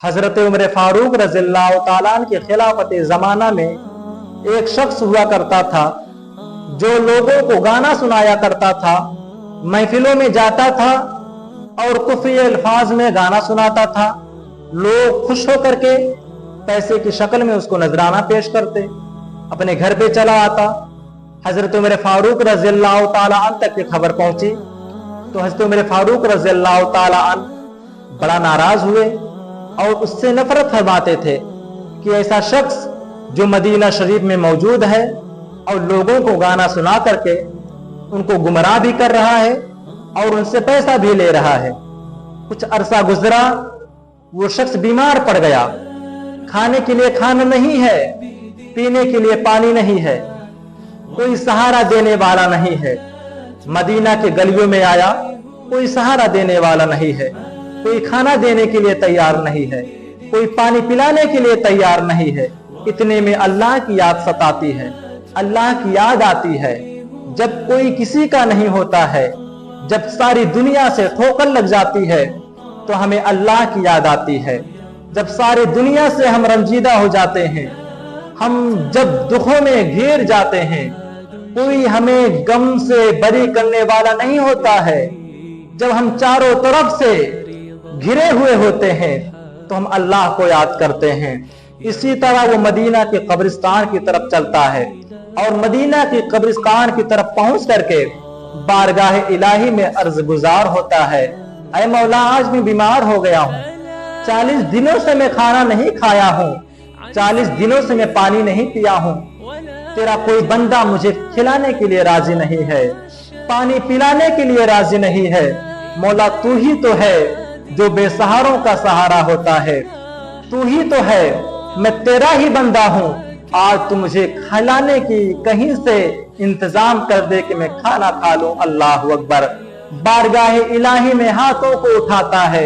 हजरत उमर फारूक रज़ियल्लाहु ताला अन्हु के खिलाफत ज़माना में एक शख्स हुआ करता था जो लोगों को गाना सुनाया करता था, महफिलों में जाता था और कुफ्री अल्फाज में गाना सुनाता था। लोग खुश होकर के पैसे की शक्ल में उसको नजराना पेश करते, अपने घर पे चला आता। हजरत उमर फारूक रज़ियल्लाहु ताला अन्हु तक की खबर पहुंची तो हजरत उमर फारूक रज़ियल्लाहु ताला अन्हु बड़ा नाराज हुए और उससे नफरत फरमाते थे कि ऐसा शख्स जो मदीना शरीफ में मौजूद है और लोगों को गाना सुना करके उनको गुमराह भी कर रहा है और उनसे पैसा भी ले रहा है। कुछ अरसा गुजरा, वो शख्स बीमार पड़ गया। खाने के लिए खाना नहीं है, पीने के लिए पानी नहीं है, कोई सहारा देने वाला नहीं है। मदीना के गलियों में आया, कोई सहारा देने वाला नहीं है, कोई खाना देने के लिए तैयार नहीं है, कोई पानी पिलाने के लिए तैयार नहीं है। इतने में अल्लाह की याद सताती है, अल्लाह की याद आती है। जब कोई किसी का नहीं होता है, जब सारी दुनिया से ठोकर लग जाती है तो हमें अल्लाह की याद आती है। जब सारी दुनिया से हम रंजीदा हो जाते हैं, हम जब दुखों में घिर जाते हैं, कोई हमें गम से बरी करने वाला नहीं होता है, जब हम चारों तरफ से घिरे हुए होते हैं तो हम अल्लाह को याद करते हैं। इसी तरह वो मदीना के कब्रिस्तान की तरफ चलता है और मदीना की कब्रिस्तान की तरफ पहुंच करके बारगाह इलाही में अर्ज गुजार होता है, ऐ मौला आज मैं बीमार हो गया हूँ, 40 दिनों से मैं खाना नहीं खाया हूँ, 40 दिनों से मैं पानी नहीं पिया हूँ। तेरा कोई बंदा मुझे खिलाने के लिए राजी नहीं है, पानी पिलाने के लिए राजी नहीं है। मौला तू ही तो है जो बेसहारों का सहारा होता है, तू ही तो है, मैं तेरा ही बंदा हूँ। आज तू मुझे खिलाने की कहीं से इंतजाम कर दे कि मैं खाना खा लूं। अल्लाह अकबर। बारगाह इलाही में हाथों को उठाता है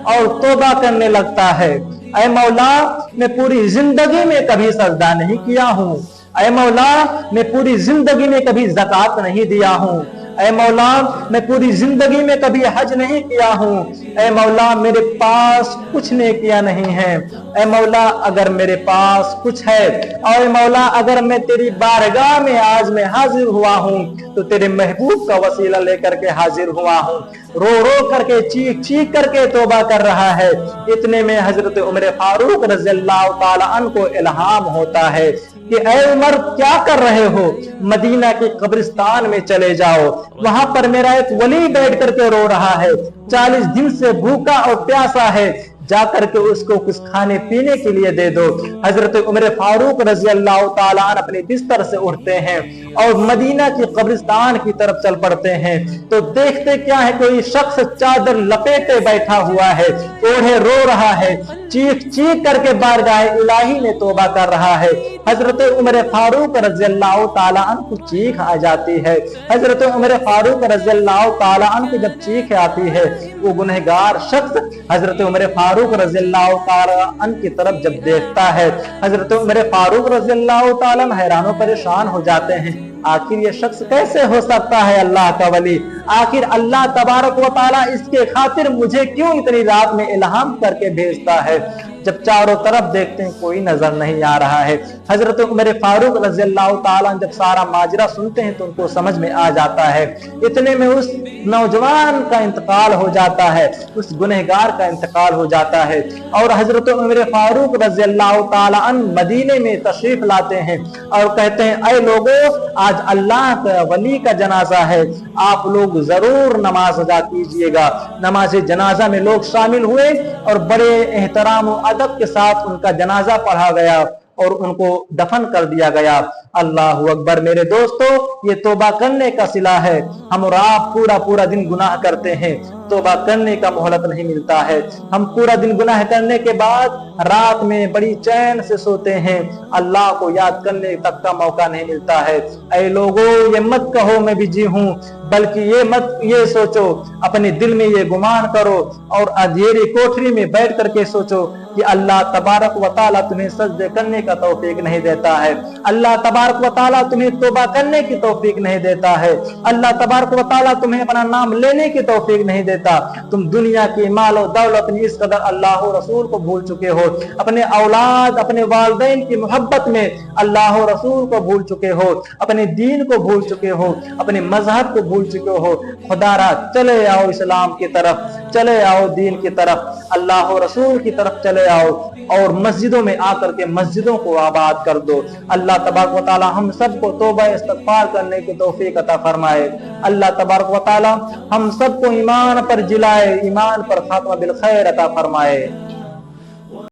और तौबा करने लगता है, ऐ मौला मैं पूरी जिंदगी में कभी सजदा नहीं किया हूँ, ऐ मौला मैं पूरी जिंदगी में कभी ज़कात नहीं दिया हूँ, ऐ मौला मैं पूरी जिंदगी में कभी हज नहीं किया हूँ, ऐ मौला मेरे पास कुछ नेकियां नहीं है, ऐ मौला अगर मेरे पास कुछ है, और मौला अगर मैं तेरी बारगाह में आज मैं हाजिर हुआ हूँ तो तेरे महबूब का वसीला लेकर के हाजिर हुआ हूँ। रो रो करके चीख चीख करके तौबा कर रहा है। इतने में हजरत उमर फारूक रज़ियल्लाहु ताला अन्हु को इल्हाम होता है कि ऐ उमर क्या कर रहे हो, मदीना के कब्रिस्तान में चले जाओ, वहां पर मेरा एक वली बैठ करके रो रहा है, 40 दिन से भूखा और प्यासा है, जाकर के उसको कुछ खाने पीने के लिए दे दो। हजरत उमर फारूक रज़ियल्लाहु ताला अन्हु अपने बिस्तर से उठते हैं और मदीना की कब्रिस्तान की तरफ चल पड़ते हैं तो देखते क्या है, कोई शख्स चादर लपेटे बैठा हुआ है, ओढ़े रो रहा है, चीख चीख करके बारगाह इलाही में तौबा कर रहा है। हजरत उमर फारूक रज़ियल्लाहु ताला अन्हु को चीख आ जाती है। हजरत उमर फारूक रज़ियल्लाहु ताला अन्हु को जब चीख आती है, वो गुनहगार शख्स हजरत उमर फारूक रज़ियल्लाहु ताला अन्हु की तरफ जब देखता है, हजरत उमर फारूक रज़ियल्लाहु ताला अन्हु हैरान परेशान हो जाते हैं, आखिर ये शख्स कैसे हो सकता है अल्लाह का वली, आखिर अल्लाह तबारक व ताला इसके खातिर मुझे क्यों इतनी रात में इल्हाम करके भेजता है। जब चारों तरफ देखते हैं कोई नजर नहीं आ रहा है। हजरत उमर फारूक रज़ियल्लाहु ताला जब सारा माजरा सुनते हैं तो उनको समझ में आ जाता है। इतने में उस नौजवान का इंतकाल हो जाता है, उस गुनहगार का इंतकाल हो जाता है और हजरत उमर फारूक रज़ियल्लाहु ताला अन्हु मदीने में तशरीफ लाते हैं और कहते हैं, ऐ लोगों आज अल्लाह का वली का जनाजा है, आप लोग जरूर नमाज अदा कीजिएगा। नमाज जनाजा में लोग शामिल हुए और बड़े एहतराम अदब के साथ उनका जनाजा पढ़ा गया और उनको दफन कर दिया गया। अल्लाह अकबर। मेरे दोस्तों, ये तौबा करने का सिला है। हम और आप पूरा पूरा दिन गुनाह करते हैं, तौबा करने का मोहलत नहीं मिलता है। हम पूरा दिन गुनाह करने के बाद रात में बड़ी चैन से सोते हैं, अल्लाह को याद करने तक का मौका नहीं मिलता है। ऐ लोगों, ये मत कहो मैं बिजी हूँ, बल्कि ये सोचो, अपने दिल में ये गुमान करो और अंधेरी कोठरी में बैठ करके सोचो कि अल्लाह तबारक व तआला तुम्हें सजदे करने का तौफीक नहीं देता है, अल्लाह तबारक व तआला तुम्हें तौबा करने की तौफीक नहीं देता है, अल्लाह तबारक व तआला तुम्हें अपना नाम लेने की तौफीक नहीं देता देता। तुम दुनिया की माल और दौलत में इस कदर अल्लाह रसूल को भूल चुके हो, अपने औलाद अपने वालिदैन की मोहब्बत में अल्लाह रसूल को भूल चुके हो, अपने दीन को भूल चुके हो, अपने मजहब को भूल चुके हो। खुदारा चले आओ इस्लाम की तरफ, चले आओ दीन की तरफ, अल्लाह रसूल की तरफ चले आओ और मस्जिदों में आकर के मस्जिदों को आबाद कर दो। अल्लाह तबारक व तआला हम सबको तौबा इस्तिग़फ़ार करने की तौफीक अता फरमाए। अल्लाह तबारक व तआला हम सबको ईमान पर जिलाए, ईमान पर खात्मा बिल खैर अता फरमाए।